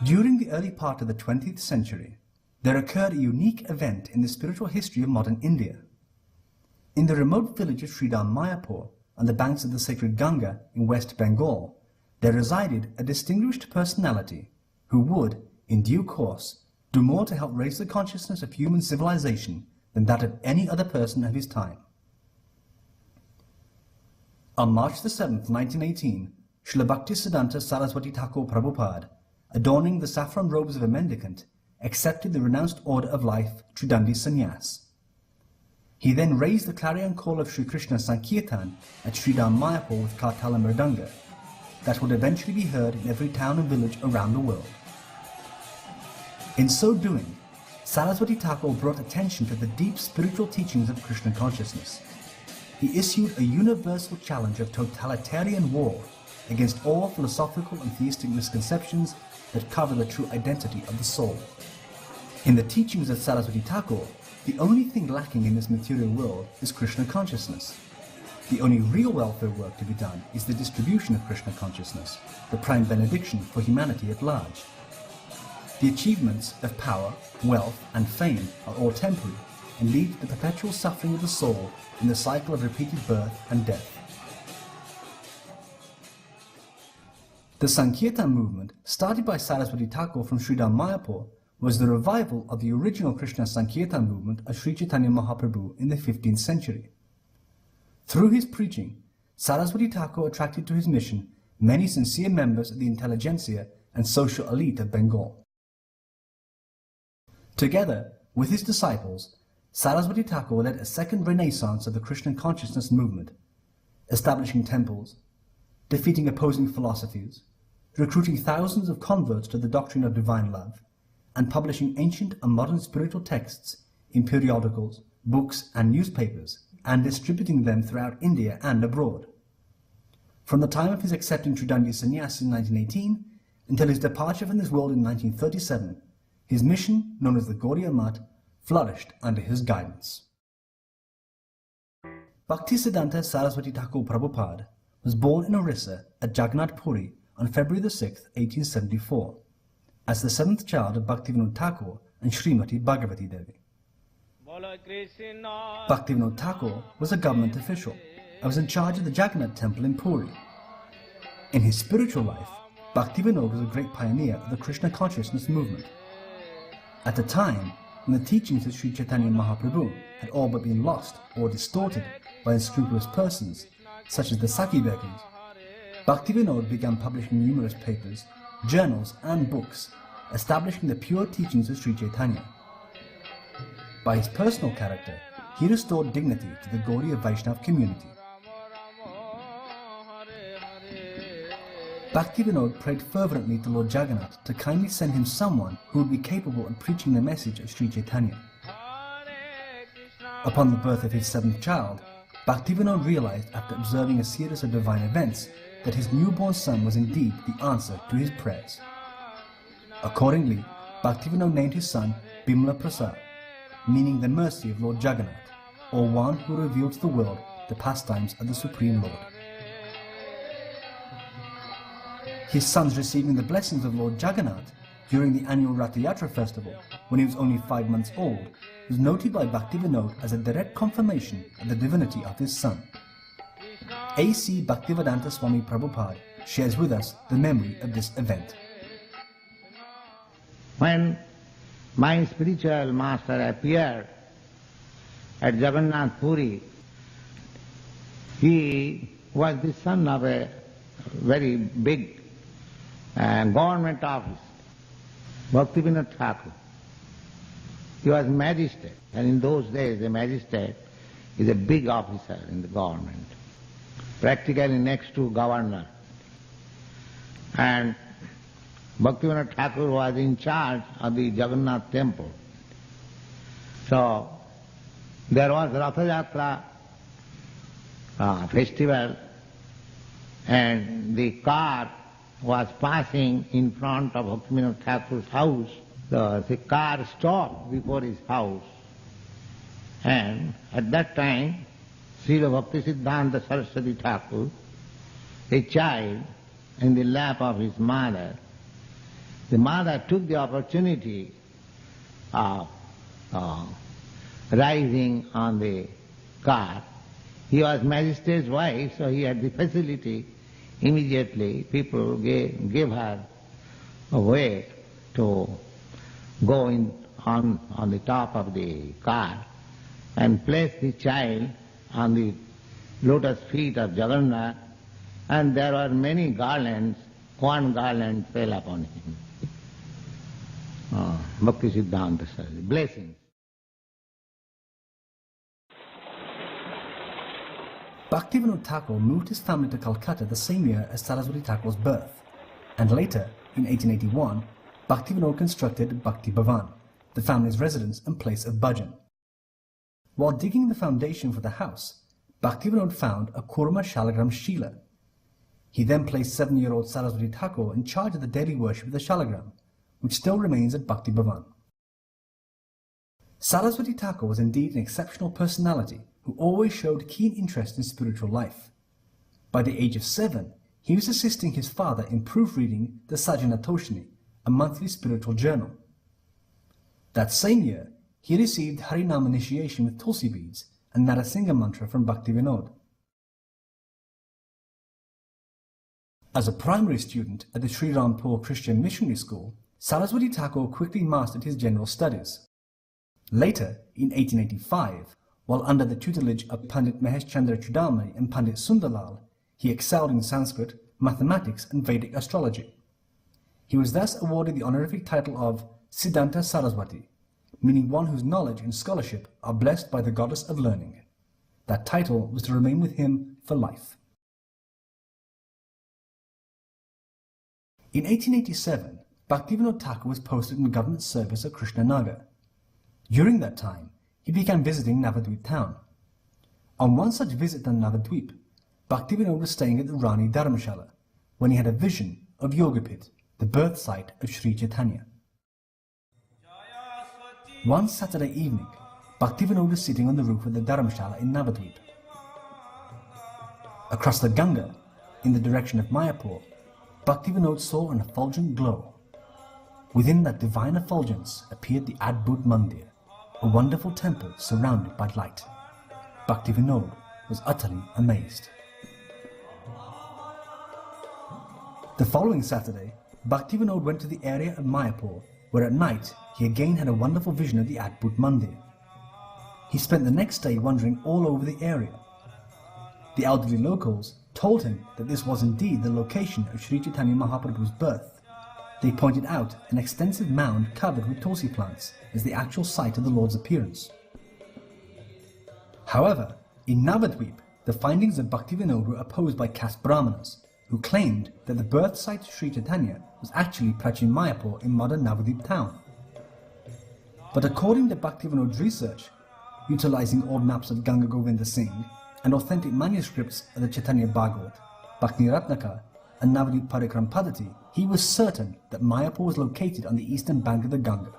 During the early part of the 20th century, there occurred a unique event in the spiritual history of modern India. In the remote village of Sridham Mayapur, on the banks of the sacred Ganga in West Bengal, there resided a distinguished personality who would, in due course, do more to help raise the consciousness of human civilization than that of any other person of his time. On March the 7th, 1918, Srila Bhaktisiddhanta Saraswati Thakur Prabhupada, adorning the saffron robes of a mendicant, accepted the renounced order of life, Tridandi Sannyas. He then raised the clarion call of Sri Krishna Sankirtan at Sridham Mayapur with Kartala Mridanga, that would eventually be heard in every town and village around the world. In so doing, Saraswati Thakur brought attention to the deep spiritual teachings of Krishna consciousness. He issued a universal challenge of totalitarian war against all philosophical and theistic misconceptions that cover the true identity of the soul. In the teachings of Saraswati Thakur, the only thing lacking in this material world is Krishna consciousness. The only real welfare work to be done is the distribution of Krishna consciousness, the prime benediction for humanity at large. The achievements of power, wealth, and fame are all temporary and lead to the perpetual suffering of the soul in the cycle of repeated birth and death. The Sankirtan movement, started by Saraswati Thakur from Sridham Mayapur, was the revival of the original Krishna Sankirtan movement of Sri Chaitanya Mahaprabhu in the 15th century. Through his preaching, Saraswati Thakur attracted to his mission many sincere members of the intelligentsia and social elite of Bengal. Together with his disciples, Saraswati Thakur led a second renaissance of the Krishna consciousness movement, establishing temples, defeating opposing philosophies, recruiting thousands of converts to the doctrine of divine love, and publishing ancient and modern spiritual texts in periodicals, books, and newspapers, and distributing them throughout India and abroad. From the time of his accepting Tridandi Sannyas in 1918 until his departure from this world in 1937, his mission, known as the Gaudiya Math, flourished under his guidance. Bhaktisiddhanta Saraswati Thakur Prabhupada was born in Orissa at Jagannath Puri on February 6, 1874, as the seventh child of Bhaktivinoda Thakur and Srimati Bhagavati Devi. Bhaktivinoda Thakur was a government official and was in charge of the Jagannath temple in Puri. In his spiritual life, Bhaktivinoda was a great pioneer of the Krishna consciousness movement. At a time when the teachings of Sri Chaitanya Mahaprabhu had all but been lost or distorted by unscrupulous persons, such as the Saki beggars, Bhaktivinoda began publishing numerous papers, journals and books, establishing the pure teachings of Sri Chaitanya. By his personal character, he restored dignity to the Gaudiya Vaishnava community. Bhaktivinoda prayed fervently to Lord Jagannath to kindly send him someone who would be capable of preaching the message of Sri Chaitanya. Upon the birth of his seventh child, Bhaktivinoda realized after observing a series of divine events that his newborn son was indeed the answer to his prayers. Accordingly, Bhaktivinoda named his son Bimala Prasad, meaning the mercy of Lord Jagannath, or one who revealed to the world the pastimes of the Supreme Lord. His sons receiving the blessings of Lord Jagannath during the annual Rathayatra festival, when he was only 5 months old, was noted by Bhaktivinoda as a direct confirmation of the divinity of his son. A.C. Bhaktivedanta Swami Prabhupada shares with us the memory of this event. When my spiritual master appeared at Jagannath Puri, he was the son of a very big government office, Bhaktivinoda Thakur. He was magistrate, and in those days a magistrate is a big officer in the government, practically next to governor. And Bhaktivinoda Thakur was in charge of the Jagannath temple. So there was Rathayatra festival, and the car was passing in front of Bhaktivinoda Thakur's house. The car stopped before his house, and at that time Srila Bhaktisiddhanta Saraswati Thakur, a child in the lap of his mother, the mother took the opportunity of rising on the car. He was magistrate's wife, so he had the facility. Immediately people gave her a way to go in on the top of the car and place the child on the lotus feet of Jagannath, and there were many garlands. One garland fell upon him. Bhaktisiddhanta Saraswati, blessings. Bhaktivinoda Thakur moved his family to Calcutta the same year as Saraswati Thakur's birth, and later, in 1881, Bhaktivinoda constructed Bhakti Bhavan, the family's residence and place of bhajan. While digging the foundation for the house, Bhaktivinoda found a Kurma Shalagram Shila. He then placed 7-year-old Saraswati Thakur in charge of the daily worship of the Shalagram, which still remains at Bhakti Bhavan. Saraswati Thakur was indeed an exceptional personality who always showed keen interest in spiritual life. By the age of 7, he was assisting his father in proofreading the Sajjanatoshini, a monthly spiritual journal. That same year, he received Harinam initiation with Tulsi beads and Narasingha mantra from Bhaktivinoda. As a primary student at the Sri Rampur Christian Missionary School, Saraswati Thakur quickly mastered his general studies. Later, in 1885, while under the tutelage of Pandit Mahesh Chandra Chudamani and Pandit Sundarlal, he excelled in Sanskrit, mathematics and Vedic astrology. He was thus awarded the honorific title of Siddhanta Saraswati, meaning one whose knowledge and scholarship are blessed by the goddess of learning. That title was to remain with him for life. In 1887, Bhaktivinoda Thakur was posted in government service at Krishnanagar. During that time, he began visiting Navadvip town. On one such visit to Navadvip, Bhaktivinoda was staying at the Rani Dharamshala when he had a vision of Yogapit, the birth site of Sri Chaitanya. One Saturday evening, Bhaktivinoda was sitting on the roof of the Dharamshala in Navadvip. Across the Ganga, in the direction of Mayapur, Bhaktivinoda saw an effulgent glow. Within that divine effulgence appeared the Adbhut Mandir, a wonderful temple surrounded by light. Bhaktivinoda was utterly amazed. The following Saturday, Bhaktivinoda went to the area of Mayapur, where at night he again had a wonderful vision of the Adbhut Mandir. He spent the next day wandering all over the area. The elderly locals told him that this was indeed the location of Sri Chaitanya Mahaprabhu's birth. They pointed out an extensive mound covered with tulsi plants as the actual site of the Lord's appearance. However, in Navadvip, the findings of Bhaktivinoda were opposed by caste Brahmanas, who claimed that the birth site of Sri Chaitanya was actually Prachin Mayapur in modern Navadvip town. But according to Bhaktivinoda's research, utilizing old maps of Ganga Govinda Singh and authentic manuscripts of the Chaitanya Bhagavat, Bhakti Ratnaka, and Navadvip Parikram Padati, he was certain that Mayapur was located on the eastern bank of the Ganga.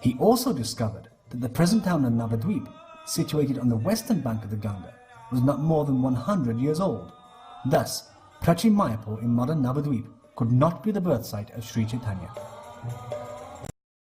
He also discovered that the present town of Navadvip, situated on the western bank of the Ganga, was not more than 100 years old. Thus, Prachin Mayapur in modern Navadvip could not be the birth site of Sri Chaitanya.